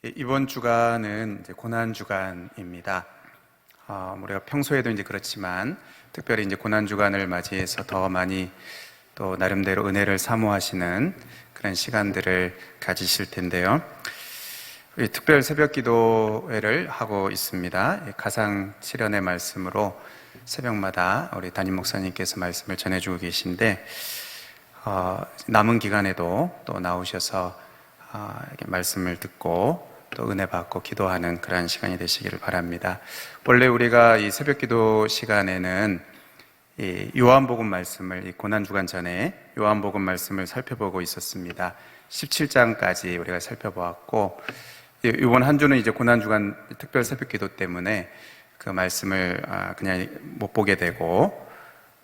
이번 주간은 이제 고난 주간입니다. 우리가 평소에도 이제 그렇지만 특별히 이제 고난 주간을 맞이해서 더 많이 또 나름대로 은혜를 사모하시는 그런 시간들을 가지실 텐데요. 특별 새벽 기도회를 하고 있습니다. 가상 7연의 말씀으로 새벽마다 우리 담임 목사님께서 말씀을 전해주고 계신데 남은 기간에도 또 나오셔서 이렇게 말씀을 듣고 또 은혜 받고 기도하는 그러한 시간이 되시기를 바랍니다. 원래 우리가 이 새벽 기도 시간에는 이 요한복음 말씀을 이 고난 주간 전에 요한복음 말씀을 살펴보고 있었습니다. 17장까지 우리가 살펴보았고 이번 한 주는 이제 고난 주간 특별 새벽 기도 때문에 그 말씀을 그냥 못 보게 되고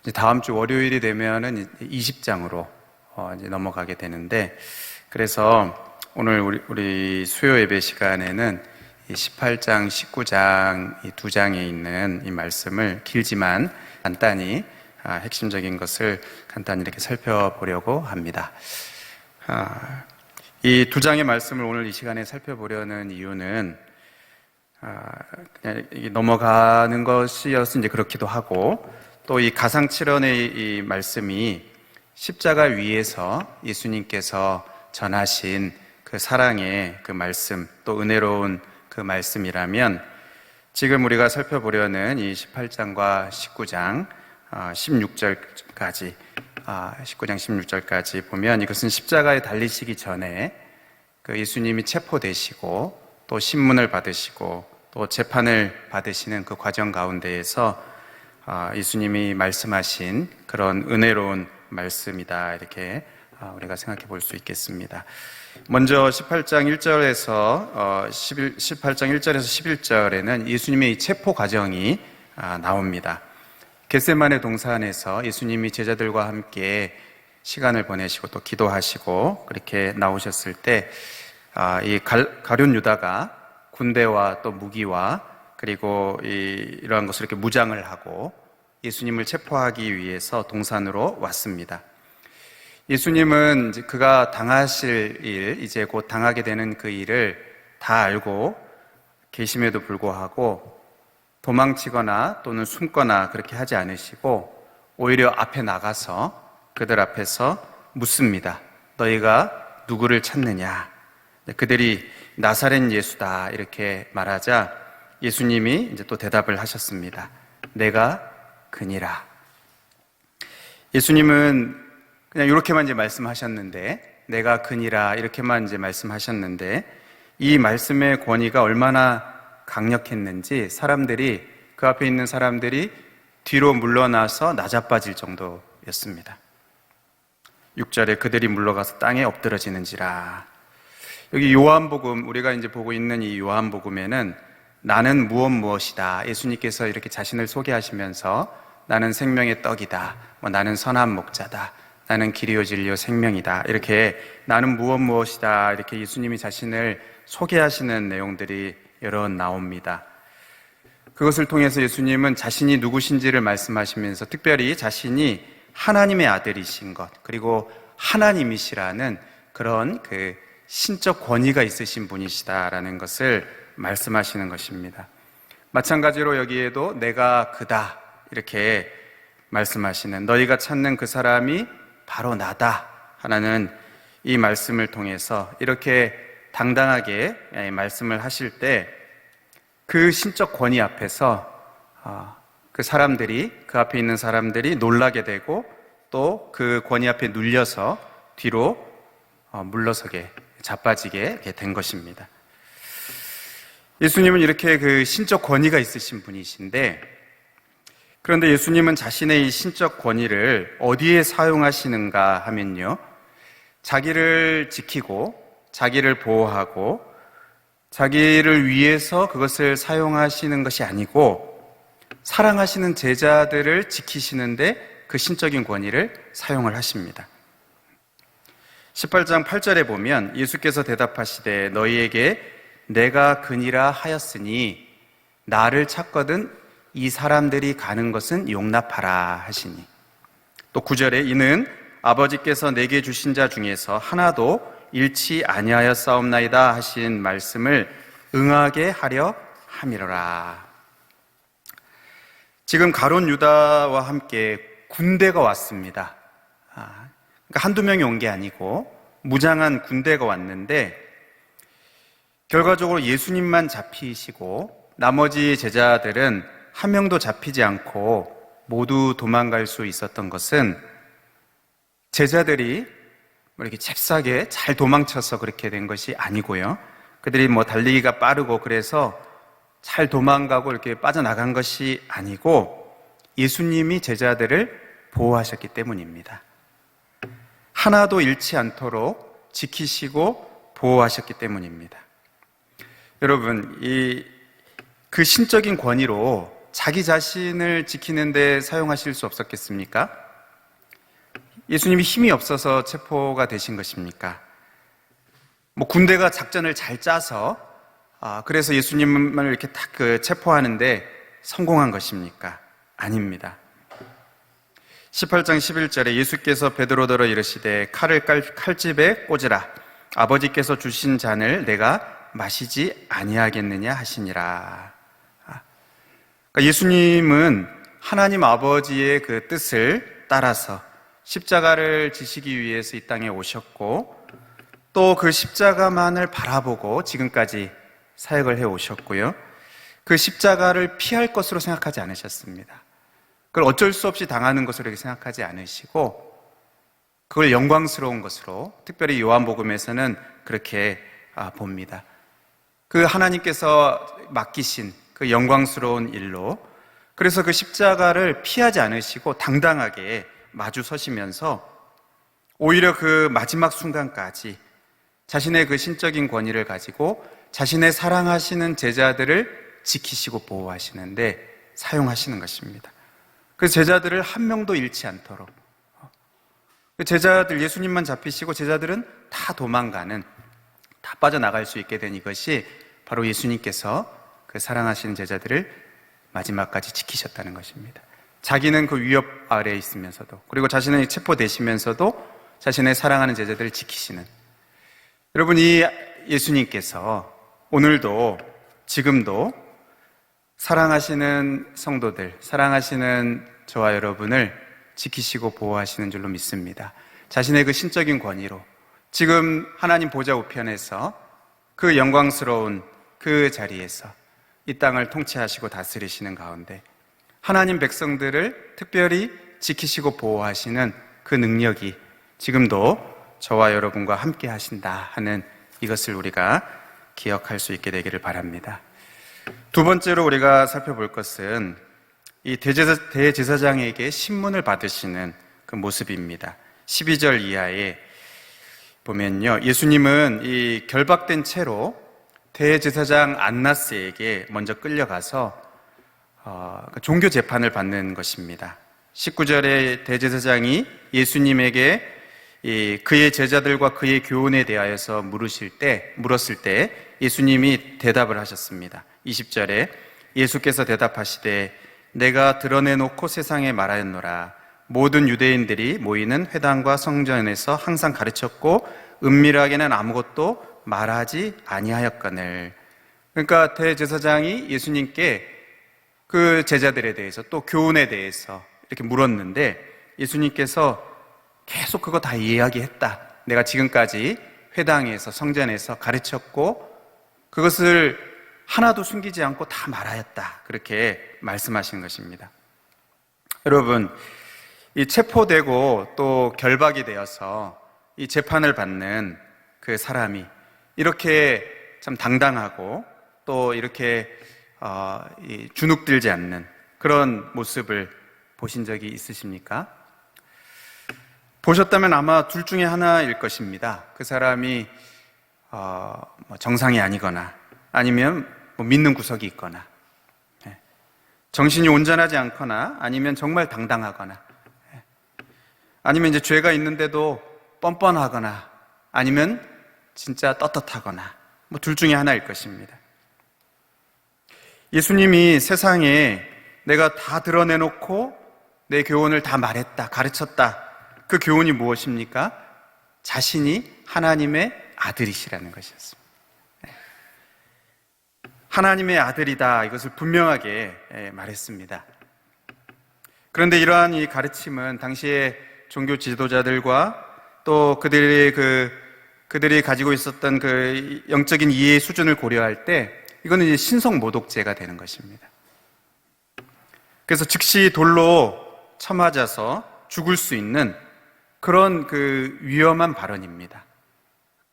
이제 다음 주 월요일이 되면은 20장으로 이제 넘어가게 되는데, 그래서 오늘 우리 수요 예배 시간에는 이 18장, 19장 이 두 장에 있는 이 말씀을 길지만 간단히 핵심적인 것을 간단히 이렇게 살펴보려고 합니다. 이 두 장의 말씀을 오늘 이 시간에 살펴보려는 이유는 그냥 넘어가는 것이어서 이제 그렇기도 하고, 또 이 가상 7원의 이 말씀이 십자가 위에서 예수님께서 전하신 그 사랑의 그 말씀, 또 은혜로운 그 말씀이라면 지금 우리가 살펴보려는 이 18장과 19장 16절까지 19장 16절까지 보면 이것은 십자가에 달리시기 전에 그 예수님이 체포되시고 또 신문을 받으시고 또 재판을 받으시는 그 과정 가운데에서 예수님이 말씀하신 그런 은혜로운 말씀이다, 이렇게 우리가 생각해 볼 수 있겠습니다. 먼저 18장 1절에서 11절에는 예수님의 이 체포 과정이 나옵니다. 겟세마네 동산에서 예수님이 제자들과 함께 시간을 보내시고 또 기도하시고 그렇게 나오셨을 때 이 가룟 유다가 군대와 또 무기와 그리고 이러한 것을 이렇게 무장을 하고 예수님을 체포하기 위해서 동산으로 왔습니다. 예수님은 이제 그가 당하실 일, 이제 곧 당하게 되는 그 일을 다 알고 계심에도 불구하고 도망치거나 또는 숨거나 그렇게 하지 않으시고 오히려 앞에 나가서 그들 앞에서 묻습니다. 너희가 누구를 찾느냐? 그들이 나사렛 예수다 이렇게 말하자 예수님이 이제 또 대답을 하셨습니다. 내가 그니라. 예수님은 그냥 이렇게만 이제 말씀하셨는데, 내가 그니라 이렇게만 이제 말씀하셨는데, 이 말씀의 권위가 얼마나 강력했는지 그 앞에 있는 사람들이 뒤로 물러나서 나자빠질 정도였습니다. 6절에 그들이 물러가서 땅에 엎드러지는지라. 여기 요한복음, 우리가 이제 보고 있는 이 요한복음에는 나는 무엇이다, 예수님께서 이렇게 자신을 소개하시면서 나는 생명의 떡이다, 나는 선한 목자다, 나는 길이요 진리요 생명이다, 이렇게 나는 무엇이다 이렇게 예수님이 자신을 소개하시는 내용들이 여러 나옵니다. 그것을 통해서 예수님은 자신이 누구신지를 말씀하시면서 특별히 자신이 하나님의 아들이신 것, 그리고 하나님이시라는 그런 그 신적 권위가 있으신 분이시다라는 것을 말씀하시는 것입니다. 마찬가지로 여기에도 내가 그다 이렇게 말씀하시는, 너희가 찾는 그 사람이 바로 나다 하는 이 말씀을 통해서 이렇게 당당하게 말씀을 하실 때 그 신적 권위 앞에서 그 앞에 있는 사람들이 놀라게 되고 또 그 권위 앞에 눌려서 뒤로 물러서게, 자빠지게 된 것입니다. 예수님은 이렇게 그 신적 권위가 있으신 분이신데, 그런데 예수님은 자신의 이 신적 권위를 어디에 사용하시는가 하면요, 자기를 지키고 자기를 보호하고 자기를 위해서 그것을 사용하시는 것이 아니고 사랑하시는 제자들을 지키시는데 그 신적인 권위를 사용을 하십니다. 18장 8절에 보면 예수께서 대답하시되 너희에게 내가 그니라 하였으니 나를 찾거든 이 사람들이 가는 것은 용납하라 하시니, 또 9절에 이는 아버지께서 내게 주신 자 중에서 하나도 잃지 아니하였사옵나이다 하신 말씀을 응하게 하려 함이로라. 지금 가룟 유다와 함께 군대가 왔습니다. 그러니까 한두 명이 온 게 아니고 무장한 군대가 왔는데 결과적으로 예수님만 잡히시고 나머지 제자들은 한 명도 잡히지 않고 모두 도망갈 수 있었던 것은 제자들이 이렇게 잽싸게 잘 도망쳐서 그렇게 된 것이 아니고요. 그들이 달리기가 빠르고 그래서 잘 도망가고 이렇게 빠져나간 것이 아니고 예수님이 제자들을 보호하셨기 때문입니다. 하나도 잃지 않도록 지키시고 보호하셨기 때문입니다. 여러분, 그 신적인 권위로 자기 자신을 지키는 데 사용하실 수 없었겠습니까? 예수님이 힘이 없어서 체포가 되신 것입니까? 군대가 작전을 잘 짜서 그래서 예수님을 이렇게 딱 체포하는데 성공한 것입니까? 아닙니다. 18장 11절에 예수께서 베드로더러 이르시되 칼을 칼집에 꽂으라. 아버지께서 주신 잔을 내가 마시지 아니하겠느냐 하시니라. 그러니까 예수님은 하나님 아버지의 그 뜻을 따라서 십자가를 지시기 위해서 이 땅에 오셨고 또 그 십자가만을 바라보고 지금까지 사역을 해 오셨고요. 그 십자가를 피할 것으로 생각하지 않으셨습니다. 그걸 어쩔 수 없이 당하는 것으로 이렇게 생각하지 않으시고 그걸 영광스러운 것으로, 특별히 요한복음에서는 그렇게 봅니다. 그 하나님께서 맡기신 그 영광스러운 일로, 그래서 그 십자가를 피하지 않으시고 당당하게 마주 서시면서 오히려 그 마지막 순간까지 자신의 그 신적인 권위를 가지고 자신의 사랑하시는 제자들을 지키시고 보호하시는데 사용하시는 것입니다. 그래서 제자들을 한 명도 잃지 않도록, 제자들, 예수님만 잡히시고 제자들은 다 도망가는, 다 빠져나갈 수 있게 된 이것이 바로 예수님께서 그 사랑하시는 제자들을 마지막까지 지키셨다는 것입니다. 자기는 그 위협 아래에 있으면서도, 그리고 자신은 체포되시면서도 자신의 사랑하는 제자들을 지키시는, 여러분, 이 예수님께서 오늘도 지금도 사랑하시는 성도들, 사랑하시는 저와 여러분을 지키시고 보호하시는 줄로 믿습니다. 자신의 그 신적인 권위로 지금 하나님 보좌 우편에서 그 영광스러운 그 자리에서 이 땅을 통치하시고 다스리시는 가운데 하나님 백성들을 특별히 지키시고 보호하시는 그 능력이 지금도 저와 여러분과 함께 하신다 하는 이것을 우리가 기억할 수 있게 되기를 바랍니다. 두 번째로 우리가 살펴볼 것은 이 대제사장에게 신문을 받으시는 그 모습입니다. 12절 이하에 보면요, 예수님은 이 결박된 채로 대제사장 안나스에게 먼저 끌려가서 종교 재판을 받는 것입니다. 19절에 대제사장이 예수님에게 그의 제자들과 그의 교훈에 대하여서 물었을 때 예수님이 대답을 하셨습니다. 20절에 예수께서 대답하시되 내가 드러내놓고 세상에 말하였노라. 모든 유대인들이 모이는 회당과 성전에서 항상 가르쳤고 은밀하게는 아무것도 말하지 아니하였거늘. 그러니까 대제사장이 예수님께 그 제자들에 대해서 또 교훈에 대해서 이렇게 물었는데 예수님께서 계속 그거 다 이야기했다. 내가 지금까지 회당에서 성전에서 가르쳤고 그것을 하나도 숨기지 않고 다 말하였다. 그렇게 말씀하신 것입니다. 여러분, 이 체포되고 또 결박이 되어서 이 재판을 받는 그 사람이 이렇게 참 당당하고 또 이렇게 주눅들지 않는 그런 모습을 보신 적이 있으십니까? 보셨다면 아마 둘 중에 하나일 것입니다. 그 사람이 정상이 아니거나 아니면 믿는 구석이 있거나 정신이 온전하지 않거나 아니면 정말 당당하거나 아니면 이제 죄가 있는데도 뻔뻔하거나 아니면 진짜 떳떳하거나 둘 중에 하나일 것입니다. 예수님이 세상에 내가 다 드러내놓고 내 교훈을 다 말했다, 가르쳤다. 그 교훈이 무엇입니까? 자신이 하나님의 아들이시라는 것이었습니다. 하나님의 아들이다, 이것을 분명하게 말했습니다. 그런데 이러한 이 가르침은 당시에 종교 지도자들과 또 그들이 가지고 있었던 그 영적인 이해의 수준을 고려할 때 이거는 이제 신성모독죄가 되는 것입니다. 그래서 즉시 돌로 쳐맞아서 죽을 수 있는 그런 그 위험한 발언입니다.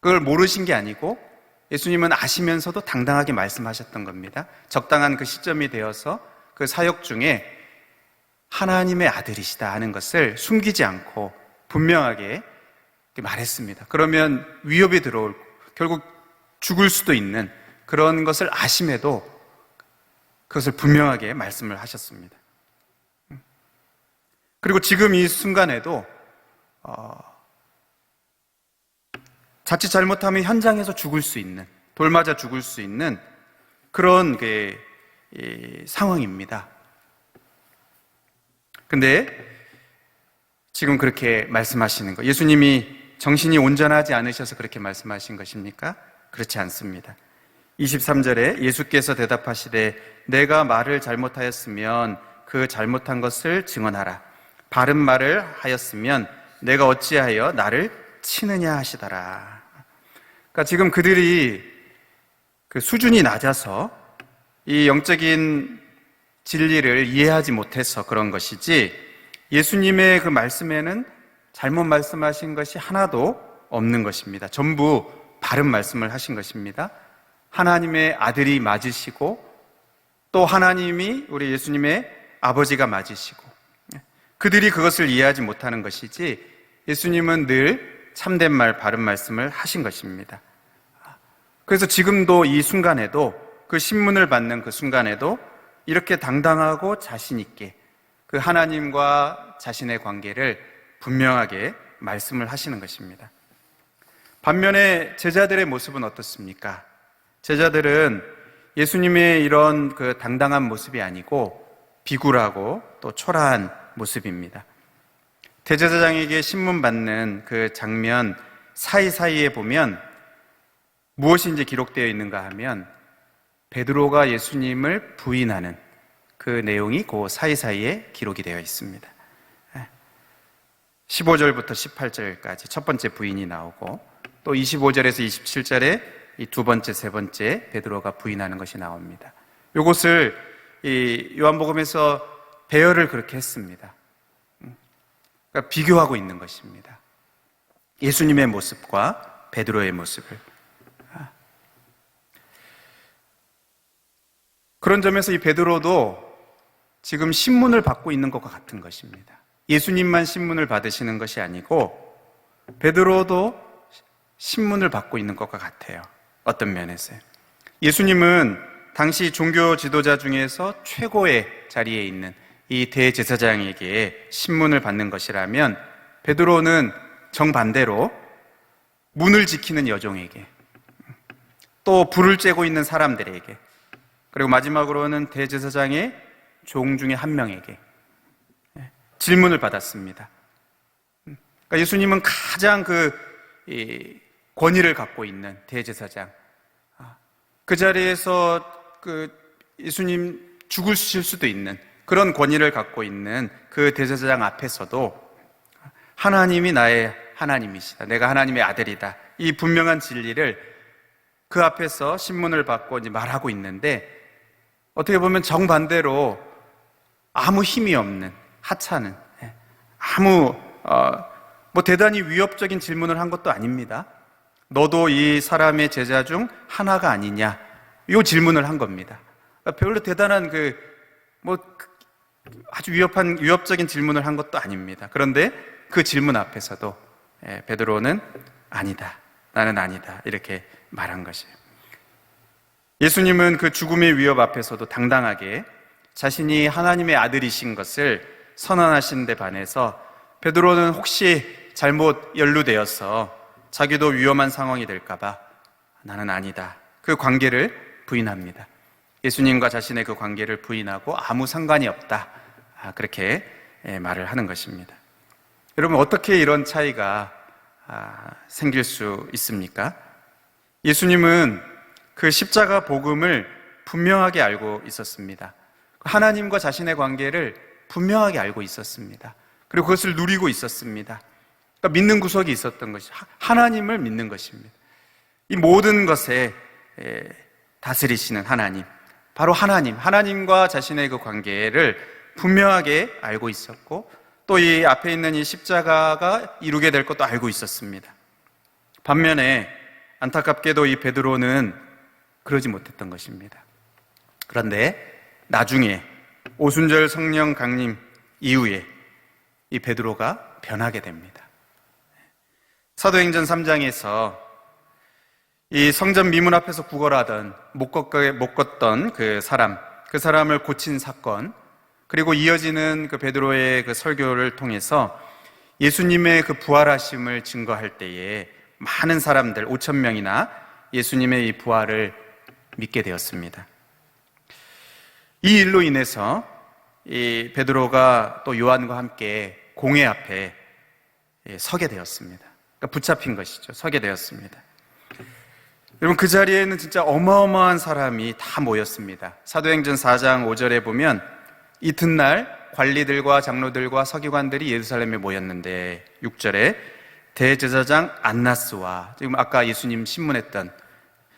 그걸 모르신 게 아니고 예수님은 아시면서도 당당하게 말씀하셨던 겁니다. 적당한 그 시점이 되어서 그 사역 중에 하나님의 아들이시다 하는 것을 숨기지 않고 분명하게 말했습니다. 그러면 위협이 들어올, 결국 죽을 수도 있는 그런 것을 아심에도 그것을 분명하게 말씀을 하셨습니다. 그리고 지금 이 순간에도 자칫 잘못하면 현장에서 죽을 수 있는, 돌맞아 죽을 수 있는 그런 상황입니다. 근데 지금 그렇게 말씀하시는 거, 예수님이 정신이 온전하지 않으셔서 그렇게 말씀하신 것입니까? 그렇지 않습니다. 23절에 예수께서 대답하시되 내가 말을 잘못하였으면 그 잘못한 것을 증언하라. 바른 말을 하였으면 내가 어찌하여 나를 치느냐 하시더라. 그러니까 지금 그들이 그 수준이 낮아서 이 영적인 진리를 이해하지 못해서 그런 것이지, 예수님의 그 말씀에는 잘못 말씀하신 것이 하나도 없는 것입니다. 전부 바른 말씀을 하신 것입니다. 하나님의 아들이 맞으시고 또 하나님이 우리 예수님의 아버지가 맞으시고, 그들이 그것을 이해하지 못하는 것이지 예수님은 늘 참된 말, 바른 말씀을 하신 것입니다. 그래서 지금도 이 순간에도, 그 신문을 받는 그 순간에도 이렇게 당당하고 자신 있게 그 하나님과 자신의 관계를 분명하게 말씀을 하시는 것입니다. 반면에 제자들의 모습은 어떻습니까? 제자들은 예수님의 이런 그 당당한 모습이 아니고 비굴하고 또 초라한 모습입니다. 대제사장에게 신문 받는 그 장면 사이사이에 보면 무엇이 이제 기록되어 있는가 하면 베드로가 예수님을 부인하는 그 내용이 그 사이사이에 기록이 되어 있습니다. 15절부터 18절까지 첫 번째 부인이 나오고, 또 25절에서 27절에 이 두 번째, 세 번째 베드로가 부인하는 것이 나옵니다. 이것을 이 요한복음에서 배열을 그렇게 했습니다. 그러니까 비교하고 있는 것입니다. 예수님의 모습과 베드로의 모습을. 그런 점에서 이 베드로도 지금 신문을 받고 있는 것과 같은 것입니다. 예수님만 신문을 받으시는 것이 아니고 베드로도 신문을 받고 있는 것과 같아요. 어떤 면에서요. 예수님은 당시 종교 지도자 중에서 최고의 자리에 있는 이 대제사장에게 신문을 받는 것이라면, 베드로는 정반대로 문을 지키는 여종에게, 또 불을 쬐고 있는 사람들에게, 그리고 마지막으로는 대제사장의 종 중에 한 명에게 질문을 받았습니다. 그러니까 예수님은 가장 권위를 갖고 있는 대제사장, 그 자리에서 예수님 죽으실 수도 있는 그런 권위를 갖고 있는 그 대제사장 앞에서도 하나님이 나의 하나님이시다, 내가 하나님의 아들이다, 이 분명한 진리를 그 앞에서 신문을 받고 이제 말하고 있는데, 어떻게 보면 정반대로 아무 힘이 없는, 하찮은, 아무 대단히 위협적인 질문을 한 것도 아닙니다. 너도 이 사람의 제자 중 하나가 아니냐, 이 질문을 한 겁니다. 별로 대단한 아주 위협적인 질문을 한 것도 아닙니다. 그런데 그 질문 앞에서도 베드로는 아니다, 나는 아니다, 이렇게 말한 것이에요. 예수님은 그 죽음의 위협 앞에서도 당당하게 자신이 하나님의 아들이신 것을 선언하신 데 반해서 베드로는 혹시 잘못 연루되어서 자기도 위험한 상황이 될까봐 나는 아니다, 그 관계를 부인합니다. 예수님과 자신의 그 관계를 부인하고 아무 상관이 없다, 그렇게 말을 하는 것입니다. 여러분, 어떻게 이런 차이가 생길 수 있습니까? 예수님은 그 십자가 복음을 분명하게 알고 있었습니다. 하나님과 자신의 관계를 분명하게 알고 있었습니다. 그리고 그것을 누리고 있었습니다. 그러니까 믿는 구석이 있었던 것이 하나님을 믿는 것입니다. 이 모든 것에 다스리시는 하나님, 바로 하나님과 자신의 그 관계를 분명하게 알고 있었고, 또 이 앞에 있는 이 십자가가 이루게 될 것도 알고 있었습니다. 반면에 안타깝게도 이 베드로는 그러지 못했던 것입니다. 그런데 나중에 오순절 성령 강림 이후에 이 베드로가 변하게 됩니다. 사도행전 3장에서 이 성전 미문 앞에서 구걸하던 못 걷던 그 사람을 고친 사건, 그리고 이어지는 그 베드로의 그 설교를 통해서 예수님의 그 부활하심을 증거할 때에 많은 사람들 5,000명이나 예수님의 이 부활을 믿게 되었습니다. 이 일로 인해서 이 베드로가 또 요한과 함께 공회 앞에 서게 되었습니다. 그러니까 붙잡힌 것이죠. 서게 되었습니다. 여러분, 그 자리에는 진짜 어마어마한 사람이 다 모였습니다. 사도행전 4장 5절에 보면 이튿날 관리들과 장로들과 서기관들이 예루살렘에 모였는데, 6절에 대제사장 안나스와, 지금 아까 예수님 신문했던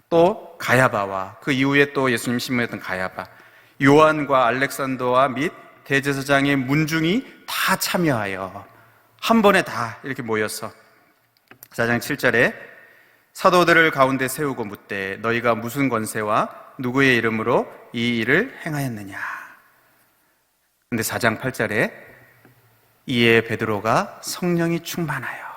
또 가야바와, 그 이후에 또 예수님 신문했던 가야바, 요한과 알렉산더와 및 대제사장의 문중이 다 참여하여 한 번에 다 이렇게 모여서 4장 7절에 사도들을 가운데 세우고 묻되 너희가 무슨 권세와 누구의 이름으로 이 일을 행하였느냐. 근데 4장 8절에 이에 베드로가 성령이 충만하여,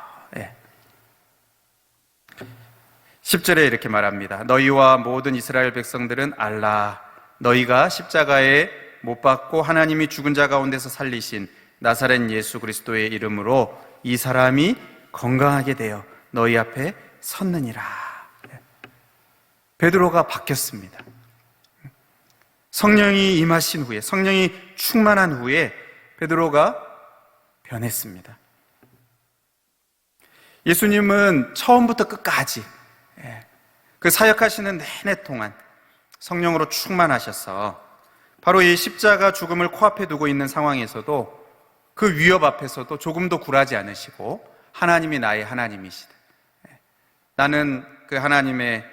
10절에 이렇게 말합니다. 너희와 모든 이스라엘 백성들은 알라. 너희가 십자가에 못 박고 하나님이 죽은 자 가운데서 살리신 나사렛 예수 그리스도의 이름으로 이 사람이 건강하게 되어 너희 앞에 섰느니라. 베드로가 바뀌었습니다. 성령이 임하신 후에, 성령이 충만한 후에 베드로가 변했습니다. 예수님은 처음부터 끝까지 그 사역하시는 내내 동안 성령으로 충만하셔서 바로 이 십자가 죽음을 코앞에 두고 있는 상황에서도 그 위협 앞에서도 조금도 굴하지 않으시고 하나님이 나의 하나님이시다, 나는 그 하나님의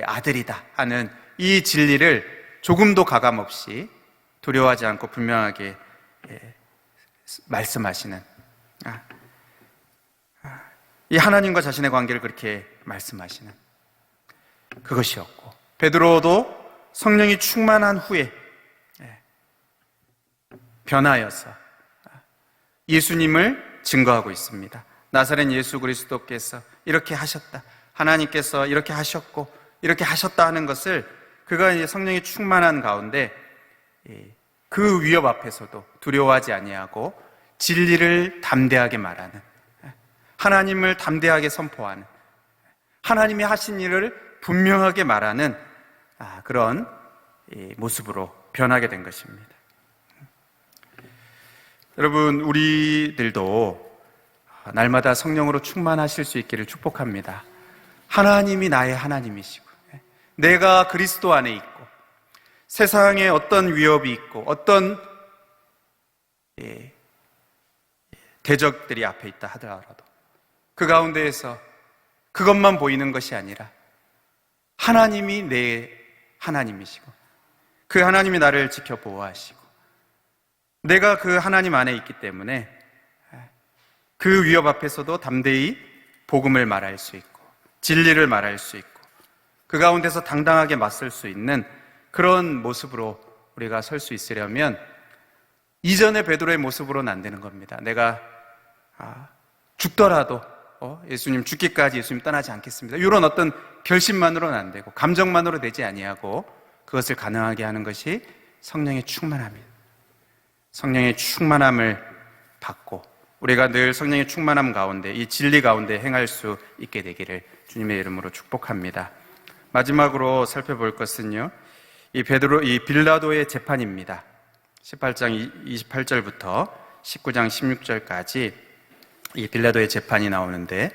아들이다 하는 이 진리를 조금도 가감없이 두려워하지 않고 분명하게 말씀하시는, 이 하나님과 자신의 관계를 그렇게 말씀하시는 그것이었고, 베드로도 성령이 충만한 후에 변하여서 예수님을 증거하고 있습니다. 나사렛 예수 그리스도께서 이렇게 하셨다, 하나님께서 이렇게 하셨고 이렇게 하셨다 하는 것을 그가 이제 성령이 충만한 가운데 그 위협 앞에서도 두려워하지 아니하고 진리를 담대하게 말하는, 하나님을 담대하게 선포하는, 하나님이 하신 일을 분명하게 말하는 그런 모습으로 변하게 된 것입니다. 여러분, 우리들도 날마다 성령으로 충만하실 수 있기를 축복합니다. 하나님이 나의 하나님이시고 내가 그리스도 안에 있고 세상에 어떤 위협이 있고 어떤 대적들이 앞에 있다 하더라도 그 가운데에서 그것만 보이는 것이 아니라 하나님이 내 하나님이시고 그 하나님이 나를 지켜 보호하시고 내가 그 하나님 안에 있기 때문에 그 위협 앞에서도 담대히 복음을 말할 수 있고 진리를 말할 수 있고 그 가운데서 당당하게 맞설 수 있는 그런 모습으로 우리가 설 수 있으려면 이전의 베드로의 모습으로는 안 되는 겁니다. 내가 죽더라도 예수님 죽기까지 예수님 떠나지 않겠습니다, 이런 어떤 결심만으로는 안 되고 감정만으로 되지 아니하고 그것을 가능하게 하는 것이 성령의 충만함입니다. 성령의 충만함을 받고 우리가 늘 성령의 충만함 가운데 이 진리 가운데 행할 수 있게 되기를 주님의 이름으로 축복합니다. 마지막으로 살펴볼 것은요, 이 빌라도의 재판입니다. 18장 28절부터 19장 16절까지 이 빌라도의 재판이 나오는데,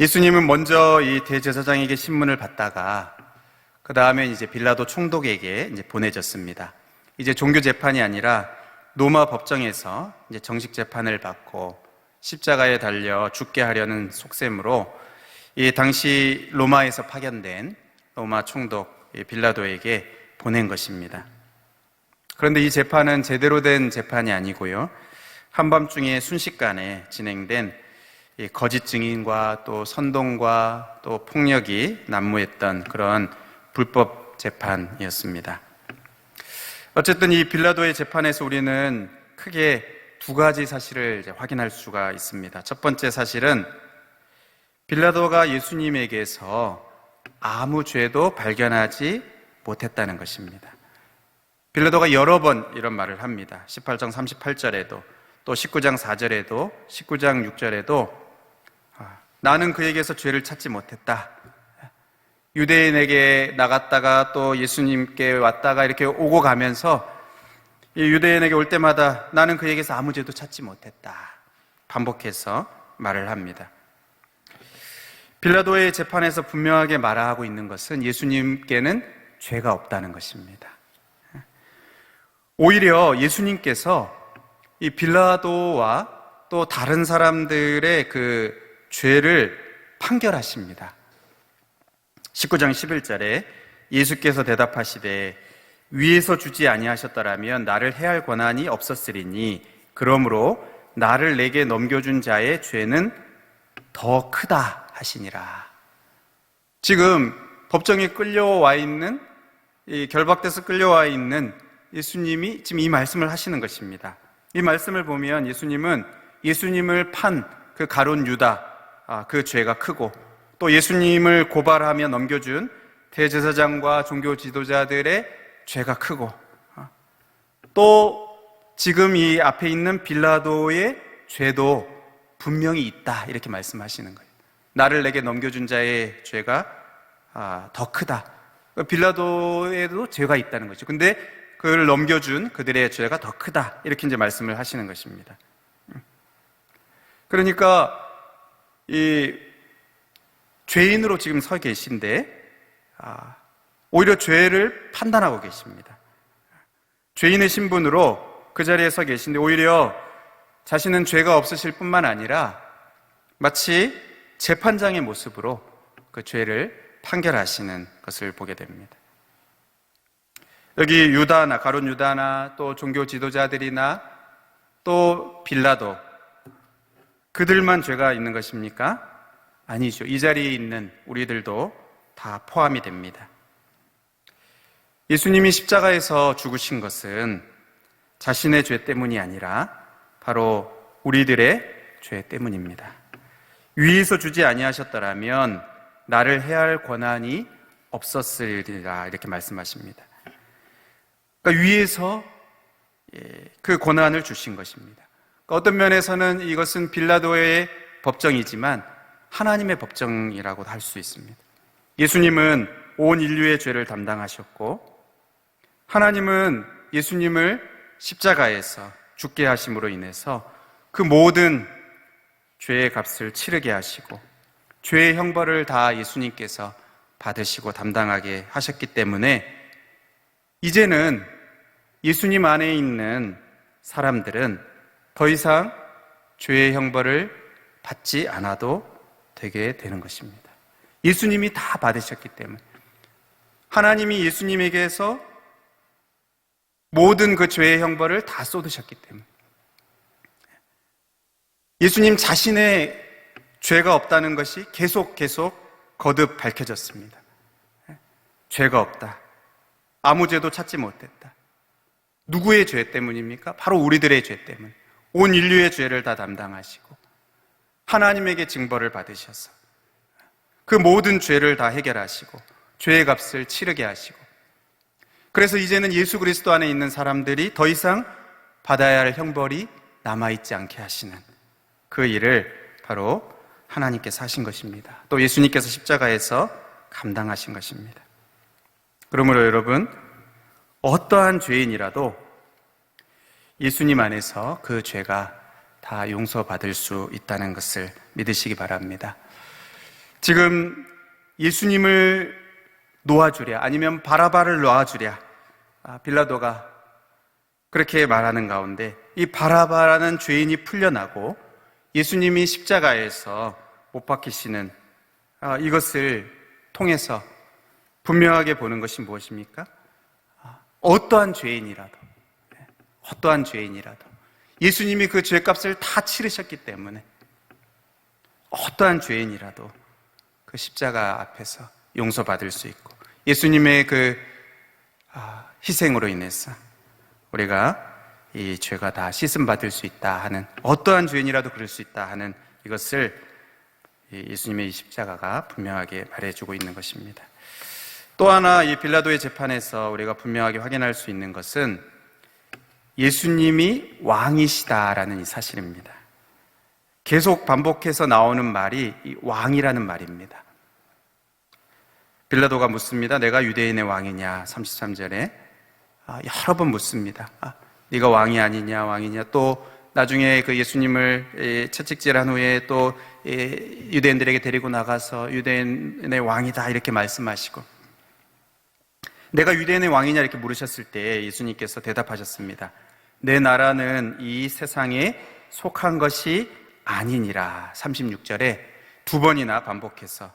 예수님은 먼저 이 대제사장에게 신문을 받다가 그 다음에 이제 빌라도 총독에게 이제 보내졌습니다. 이제 종교 재판이 아니라 로마 법정에서 이제 정식 재판을 받고 십자가에 달려 죽게 하려는 속셈으로 이 당시 로마에서 파견된 로마 총독 빌라도에게 보낸 것입니다. 그런데 이 재판은 제대로 된 재판이 아니고요, 한밤중에 순식간에 진행된 거짓 증인과 또 선동과 또 폭력이 난무했던 그런 불법 재판이었습니다. 어쨌든 이 빌라도의 재판에서 우리는 크게 두 가지 사실을 이제 확인할 수가 있습니다. 첫 번째 사실은 빌라도가 예수님에게서 아무 죄도 발견하지 못했다는 것입니다. 빌라도가 여러 번 이런 말을 합니다. 18장 38절에도 또 19장 4절에도 19장 6절에도 나는 그에게서 죄를 찾지 못했다. 유대인에게 나갔다가 또 예수님께 왔다가 이렇게 오고 가면서 이 유대인에게 올 때마다 나는 그에게서 아무 죄도 찾지 못했다, 반복해서 말을 합니다. 빌라도의 재판에서 분명하게 말하고 있는 것은 예수님께는 죄가 없다는 것입니다. 오히려 예수님께서 이 빌라도와 또 다른 사람들의 그 죄를 판결하십니다. 19장 11절에 예수께서 대답하시되 위에서 주지 아니하셨더라면 나를 해할 권한이 없었으리니 그러므로 나를 내게 넘겨준 자의 죄는 더 크다 하시니라. 지금 법정에 끌려와 있는, 이 결박돼서 끌려와 있는 예수님이 지금 이 말씀을 하시는 것입니다. 이 말씀을 보면 예수님은 예수님을 판 그 가룟 유다, 그 죄가 크고 또 예수님을 고발하며 넘겨준 대제사장과 종교 지도자들의 죄가 크고 또 지금 이 앞에 있는 빌라도의 죄도 분명히 있다, 이렇게 말씀하시는 거예요. 나를 내게 넘겨준 자의 죄가 더 크다. 빌라도에도 죄가 있다는 거죠. 근데 그를 넘겨준 그들의 죄가 더 크다, 이렇게 이제 말씀을 하시는 것입니다. 그러니까 이 죄인으로 지금 서 계신데 오히려 죄를 판단하고 계십니다. 죄인의 신분으로 그 자리에 서 계신데 오히려 자신은 죄가 없으실 뿐만 아니라 마치 재판장의 모습으로 그 죄를 판결하시는 것을 보게 됩니다. 여기 유다나 가룟 유다나 또 종교 지도자들이나 또 빌라도, 그들만 죄가 있는 것입니까? 아니죠. 이 자리에 있는 우리들도 다 포함이 됩니다. 예수님이 십자가에서 죽으신 것은 자신의 죄 때문이 아니라 바로 우리들의 죄 때문입니다. 위에서 주지 아니하셨더라면 나를 해할 권한이 없었으리라, 이렇게 말씀하십니다. 그러니까 위에서 그 권한을 주신 것입니다. 그러니까 어떤 면에서는 이것은 빌라도의 법정이지만 하나님의 법정이라고 할 수 있습니다. 예수님은 온 인류의 죄를 담당하셨고 하나님은 예수님을 십자가에서 죽게 하심으로 인해서 그 모든 죄의 값을 치르게 하시고 죄의 형벌을 다 예수님께서 받으시고 담당하게 하셨기 때문에 이제는 예수님 안에 있는 사람들은 더 이상 죄의 형벌을 받지 않아도 되게 되는 것입니다. 예수님이 다 받으셨기 때문에, 하나님이 예수님에게서 모든 그 죄의 형벌을 다 쏟으셨기 때문에, 예수님 자신의 죄가 없다는 것이 계속 거듭 밝혀졌습니다. 죄가 없다. 아무 죄도 찾지 못했다. 누구의 죄 때문입니까? 바로 우리들의 죄 때문. 온 인류의 죄를 다 담당하시고 하나님에게 징벌을 받으셔서 그 모든 죄를 다 해결하시고 죄의 값을 치르게 하시고, 그래서 이제는 예수 그리스도 안에 있는 사람들이 더 이상 받아야 할 형벌이 남아있지 않게 하시는 그 일을 바로 하나님께서 하신 것입니다. 또 예수님께서 십자가에서 감당하신 것입니다. 그러므로 여러분, 어떠한 죄인이라도 예수님 안에서 그 죄가 다 용서받을 수 있다는 것을 믿으시기 바랍니다. 지금 예수님을 놓아주랴 아니면 바라바를 놓아주랴, 빌라도가 그렇게 말하는 가운데 이 바라바라는 죄인이 풀려나고 예수님이 십자가에서 못 박히시는 이것을 통해서 분명하게 보는 것이 무엇입니까? 어떠한 죄인이라도 예수님이 그 죄값을 다 치르셨기 때문에 어떠한 죄인이라도 그 십자가 앞에서 용서받을 수 있고, 예수님의 그 희생으로 인해서 우리가 이 죄가 다 씻음받을 수 있다 하는, 어떠한 죄인이라도 그럴 수 있다 하는 이것을 예수님의 이 십자가가 분명하게 말해주고 있는 것입니다. 또 하나 이 빌라도의 재판에서 우리가 분명하게 확인할 수 있는 것은 예수님이 왕이시다라는 이 사실입니다. 계속 반복해서 나오는 말이 이 왕이라는 말입니다. 빌라도가 묻습니다. 내가 유대인의 왕이냐? 33절에 여러 번 묻습니다. 네가 왕이 아니냐, 왕이냐. 또 나중에 그 예수님을 채찍질한 후에 또 유대인들에게 데리고 나가서 유대인의 왕이다 이렇게 말씀하시고, 내가 유대인의 왕이냐 이렇게 물으셨을 때 예수님께서 대답하셨습니다. 내 나라는 이 세상에 속한 것이 아니니라. 36절에 두 번이나 반복해서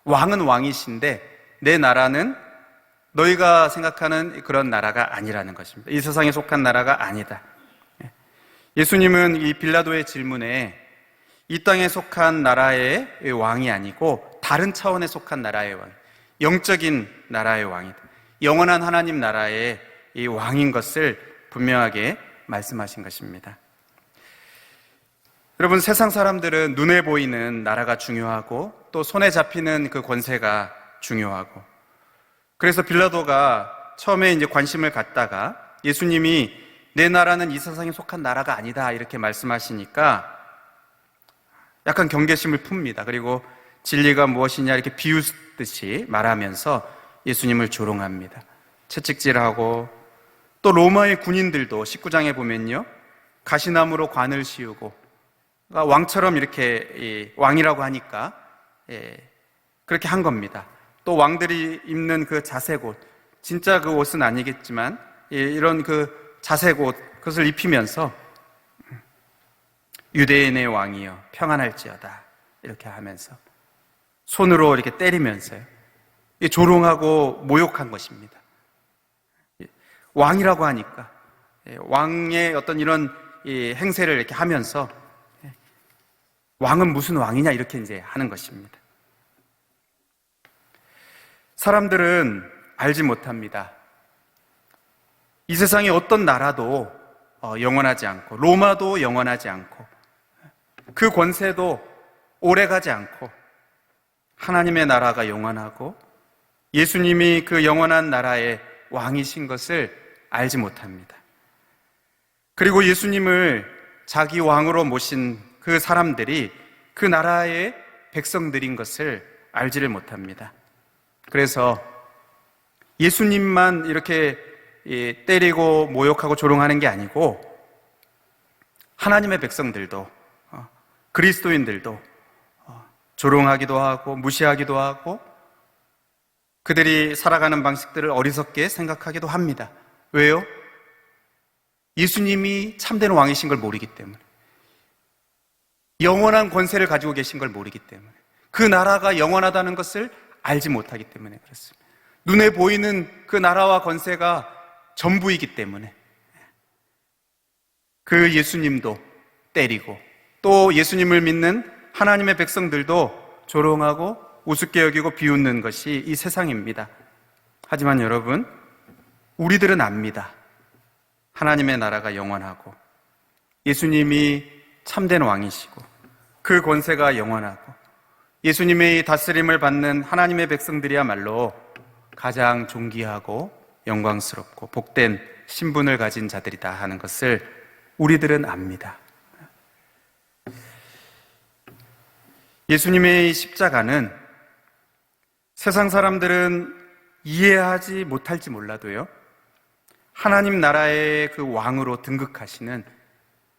왕은 왕이신데 내 나라는 너희가 생각하는 그런 나라가 아니라는 것입니다. 이 세상에 속한 나라가 아니다. 예수님은 이 빌라도의 질문에 이 땅에 속한 나라의 왕이 아니고 다른 차원에 속한 나라의 왕, 영적인 나라의 왕이다, 영원한 하나님 나라의 이 왕인 것을 분명하게 말씀하신 것입니다. 여러분, 세상 사람들은 눈에 보이는 나라가 중요하고 또 손에 잡히는 그 권세가 중요하고, 그래서 빌라도가 처음에 이제 관심을 갖다가 예수님이 내 나라는 이 세상에 속한 나라가 아니다 이렇게 말씀하시니까 약간 경계심을 풉니다. 그리고 진리가 무엇이냐 이렇게 비웃듯이 말하면서 예수님을 조롱합니다. 채찍질하고, 또 로마의 군인들도 19장에 보면요, 가시나무로 관을 씌우고, 그러니까 왕처럼 이렇게 왕이라고 하니까 그렇게 한 겁니다. 또 왕들이 입는 그 자색 옷, 진짜 그 옷은 아니겠지만 이런 그 자색 옷, 그것을 입히면서 유대인의 왕이여 평안할지어다 이렇게 하면서 손으로 이렇게 때리면서요, 조롱하고 모욕한 것입니다. 왕이라고 하니까 왕의 어떤 이런 행세를 이렇게 하면서 왕은 무슨 왕이냐 이렇게 이제 하는 것입니다. 사람들은 알지 못합니다. 이 세상에 어떤 나라도 영원하지 않고, 로마도 영원하지 않고, 그 권세도 오래가지 않고, 하나님의 나라가 영원하고 예수님이 그 영원한 나라의 왕이신 것을 알지 못합니다. 그리고 예수님을 자기 왕으로 모신 그 사람들이 그 나라의 백성들인 것을 알지를 못합니다. 그래서 예수님만 이렇게 때리고 모욕하고 조롱하는 게 아니고 하나님의 백성들도, 그리스도인들도 조롱하기도 하고 무시하기도 하고 그들이 살아가는 방식들을 어리석게 생각하기도 합니다. 왜요? 예수님이 참된 왕이신 걸 모르기 때문에, 영원한 권세를 가지고 계신 걸 모르기 때문에, 그 나라가 영원하다는 것을 알지 못하기 때문에 그렇습니다. 눈에 보이는 그 나라와 권세가 전부이기 때문에 그 예수님도 때리고 또 예수님을 믿는 하나님의 백성들도 조롱하고 우습게 여기고 비웃는 것이 이 세상입니다. 하지만 여러분, 우리들은 압니다. 하나님의 나라가 영원하고 예수님이 참된 왕이시고 그 권세가 영원하고 예수님의 다스림을 받는 하나님의 백성들이야말로 가장 존귀하고 영광스럽고 복된 신분을 가진 자들이다 하는 것을 우리들은 압니다. 예수님의 십자가는 세상 사람들은 이해하지 못할지 몰라도요, 하나님 나라의 그 왕으로 등극하시는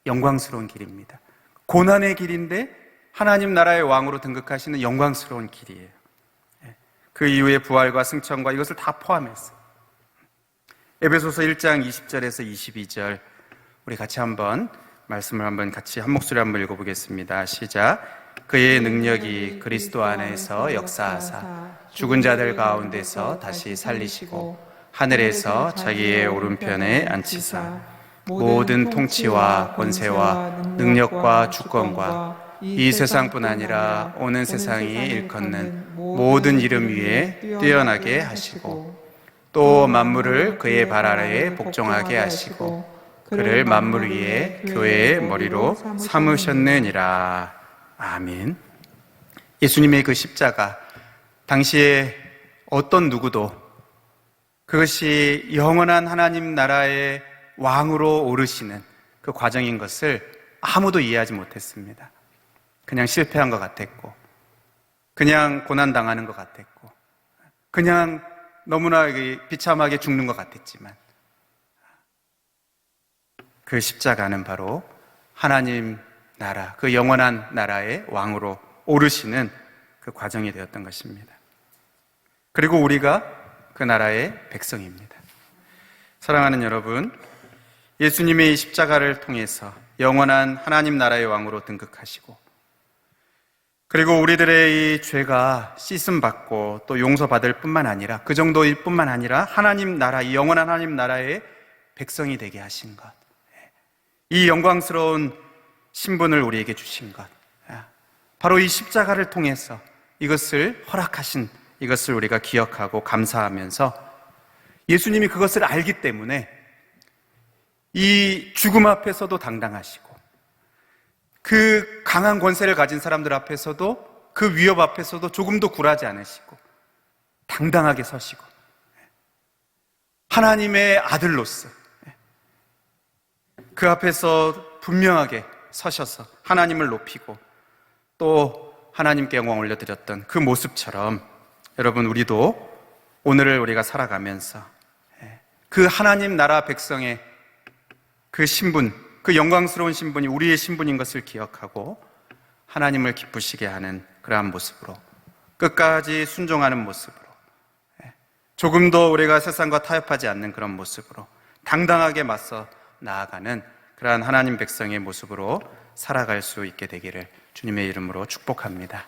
영광스러운 길입니다. 고난의 길인데 하나님 나라의 왕으로 등극하시는 영광스러운 길이에요. 그 이후에 부활과 승천과 이것을 다 포함해서 에베소서 1장 20절에서 22절 우리 같이 한번 말씀을 한번 같이 한 목소리 한번 읽어보겠습니다. 시작. 그의 능력이 그리스도 안에서 역사하사 죽은 자들 가운데서 다시 살리시고 하늘에서 자기의 오른편에 앉히사 모든 통치와 권세와 능력과 주권과 이 세상뿐 아니라 오는 세상이 일컫는 모든 이름 위에 뛰어나게 하시고 또 만물을 그의 발 아래에 복종하게 하시고 그를 만물 위에 교회의 머리로 삼으셨느니라. 아멘. 예수님의 그 십자가, 당시에 어떤 누구도 그것이 영원한 하나님 나라의 왕으로 오르시는 그 과정인 것을 아무도 이해하지 못했습니다. 그냥 실패한 것 같았고, 그냥 고난당하는 것 같았고, 그냥 너무나 비참하게 죽는 것 같았지만, 그 십자가는 바로 하나님 나라, 그 영원한 나라의 왕으로 오르시는 그 과정이 되었던 것입니다. 그리고 우리가 그 나라의 백성입니다. 사랑하는 여러분, 예수님의 이 십자가를 통해서 영원한 하나님 나라의 왕으로 등극하시고, 그리고 우리들의 이 죄가 씻음받고 또 용서받을 뿐만 아니라, 그 정도일 뿐만 아니라 하나님 나라, 이 영원한 하나님 나라의 백성이 되게 하신 것, 이 영광스러운 신분을 우리에게 주신 것, 바로 이 십자가를 통해서 이것을 허락하신, 이것을 우리가 기억하고 감사하면서 예수님이 그것을 알기 때문에 이 죽음 앞에서도 당당하시고, 그 강한 권세를 가진 사람들 앞에서도, 그 위협 앞에서도 조금도 굴하지 않으시고 당당하게 서시고, 하나님의 아들로서 그 앞에서 분명하게 서셔서 하나님을 높이고 또 하나님께 영광 올려드렸던 그 모습처럼, 여러분, 우리도 오늘을 우리가 살아가면서 그 하나님 나라 백성의 그 신분, 그 영광스러운 신분이 우리의 신분인 것을 기억하고 하나님을 기쁘시게 하는 그러한 모습으로, 끝까지 순종하는 모습으로, 조금도 우리가 세상과 타협하지 않는 그런 모습으로 당당하게 맞서 나아가는 그러한 하나님 백성의 모습으로 살아갈 수 있게 되기를 주님의 이름으로 축복합니다.